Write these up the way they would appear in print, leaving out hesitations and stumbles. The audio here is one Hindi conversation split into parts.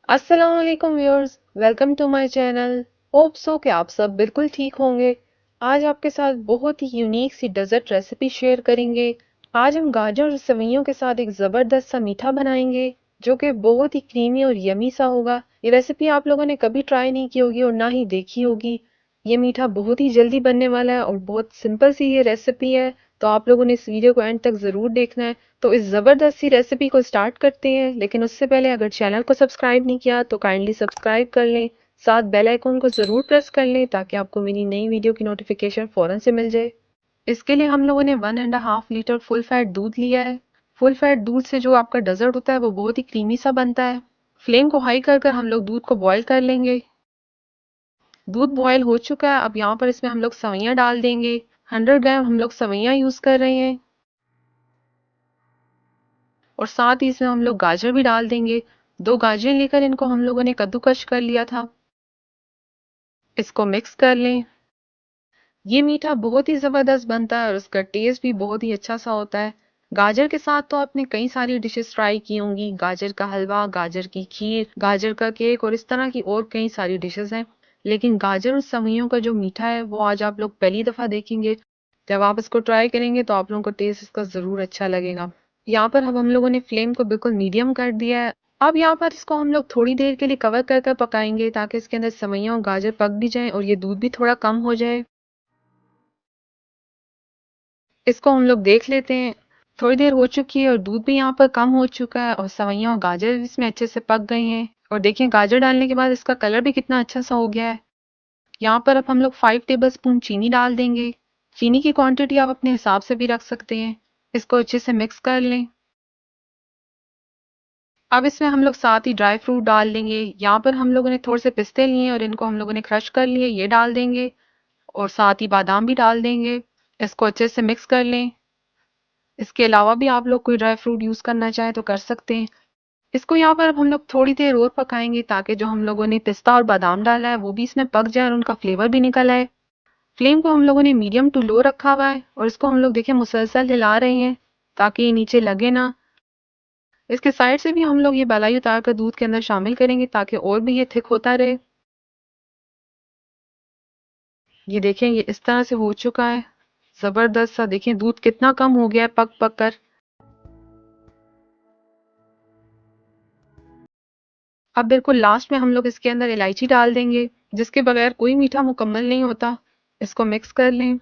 अस्सलाम वालेकुम viewers, welcome to my channel. Hope so कि आप सब बिल्कुल ठीक होंगे। आज आपके साथ बहुत ही यूनिक सी डेजर्ट रेसिपी शेयर करेंगे। आज हम गाजर और सेवइयों के साथ एक ज़बरदस्त सा मीठा बनाएंगे जो कि बहुत ही क्रीमी और यमी सा होगा। ये रेसिपी आप लोगों ने कभी ट्राई नहीं की होगी और ना ही देखी होगी। ये मीठा बहुत ही जल्दी बनने वाला है और बहुत सिंपल सी ये रेसिपी है, तो आप लोगों ने इस वीडियो को एंड तक ज़रूर देखना है। तो इस ज़बरदस्त सी रेसिपी को स्टार्ट करते हैं, लेकिन उससे पहले अगर चैनल को सब्सक्राइब नहीं किया तो काइंडली सब्सक्राइब कर लें, साथ बेल आइकन को ज़रूर प्रेस कर लें ताकि आपको मेरी नई वीडियो की नोटिफिकेशन फ़ौरन से मिल जाए। इसके लिए हम लोगों ने 1.5 लीटर फुल फैट दूध लिया है। फुल फैट दूध से जो आपका डेजर्ट होता है वो बहुत ही क्रीमी सा बनता है। फ्लेम को हाई कर कर हम लोग दूध को बॉयल कर लेंगे। दूध बॉयल हो चुका है। अब यहाँ पर इसमें हम लोग सवैयाँ डाल देंगे। 100 ग्राम हम लोग सवैयाँ यूज़ कर रहे हैं और साथ ही इसमें हम लोग गाजर भी डाल देंगे। 2 गाजर लेकर इनको हम लोगों ने कद्दूकश कर लिया था। इसको मिक्स कर लें। ये मीठा बहुत ही ज़बरदस्त बनता है और उसका टेस्ट भी बहुत ही अच्छा सा होता है। गाजर के साथ तो आपने कई सारी डिशेस ट्राई की होंगी, गाजर का हलवा, गाजर की खीर, गाजर का केक और इस तरह की और कई सारी डिशेस हैं। लेकिन गाजर और सवइयों का जो मीठा है वो आज आप लोग पहली दफ़ा देखेंगे। जब आप इसको ट्राई करेंगे तो आप लोगों को टेस्ट इसका ज़रूर अच्छा लगेगा। यहाँ पर अब हम लोगों ने फ्लेम को बिल्कुल मीडियम कर दिया है। अब यहाँ पर इसको हम लोग थोड़ी देर के लिए कवर कर कर पकाएंगे ताकि इसके अंदर सवइयाँ और गाजर पक भी जाएं और ये दूध भी थोड़ा कम हो जाए। इसको हम लोग देख लेते हैं। थोड़ी देर हो चुकी है और दूध भी यहाँ पर कम हो चुका है और सवइयाँ और गाजर भी इसमें अच्छे से पक गए हैं। और देखिए गाजर डालने के बाद इसका कलर भी कितना अच्छा सा हो गया है। यहाँ पर अब हम लोग 5 टेबल स्पून चीनी डाल देंगे। चीनी की क्वांटिटी आप अपने हिसाब से भी रख सकते हैं। इसको अच्छे से मिक्स कर लें। अब इसमें हम लोग साथ ही ड्राई फ्रूट डाल देंगे। यहाँ पर हम लोगों ने थोड़े से पिस्ते लिए और इनको हम लोगों ने क्रश कर लिए, ये डाल देंगे और साथ ही बादाम भी डाल देंगे। इसको अच्छे से मिक्स कर लें। इसके अलावा भी आप लोग कोई ड्राई फ्रूट यूज़ करना चाहें तो कर सकते हैं। इसको यहाँ पर अब हम लोग थोड़ी देर और पकाएंगे ताकि जो हम लोगों ने पिस्ता और बादाम डाला है वो भी इसमें पक जाए और उनका फ्लेवर भी निकल आए। फ्लेम को हम लोगों ने मीडियम टू लो रखा हुआ है और इसको हम लोग देखिए मुसलसल हिला रहे हैं ताकि ये नीचे लगे ना। इसके साइड से भी हम लोग ये मलाई उतार कर दूध के अंदर शामिल करेंगे ताकि और भी ये थिक होता रहे। ये देखें ये इस तरह से हो चुका है। जबरदस्त सा देखें दूध कितना कम हो गया है पक पक कर। अब बिल्कुल लास्ट में हम लोग इसके अंदर इलायची डाल देंगे, जिसके बगैर कोई मीठा मुकम्मल नहीं होता। इसको मिक्स कर लें।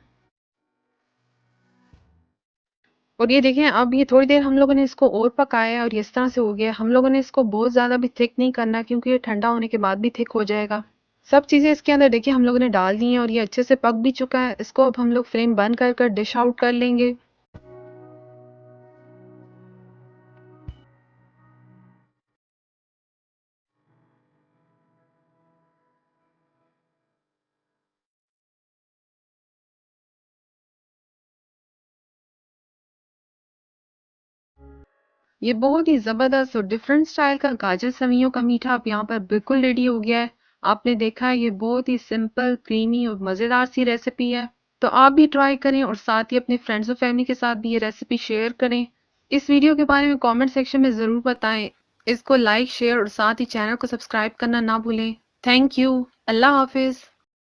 और ये देखें अब ये थोड़ी देर हम लोगों ने इसको और पकाया है और ये इस तरह से हो गया। हम लोगों ने इसको बहुत ज़्यादा भी थिक नहीं करना क्योंकि ये ठंडा होने के बाद भी थिक हो जाएगा। सब चीज़ें इसके अंदर देखिए हम लोगों ने डाल दी हैं और ये अच्छे से पक भी चुका है। इसको अब हम लोग फ्लेम बंद कर कर डिश आउट कर लेंगे। ये बहुत ही ज़बरदस्त और डिफरेंट स्टाइल का गाजर सवियों का मीठा अब यहाँ पर बिल्कुल रेडी हो गया है। आपने देखा है ये बहुत ही सिंपल, क्रीमी और मज़ेदार सी रेसिपी है। तो आप भी ट्राई करें और साथ ही अपने फ्रेंड्स और फैमिली के साथ भी ये रेसिपी शेयर करें। इस वीडियो के बारे में कमेंट सेक्शन में ज़रूर बताएं। इसको लाइक, शेयर और साथ ही चैनल को सब्सक्राइब करना ना भूलें। Thank you. अल्लाह हाफिज़।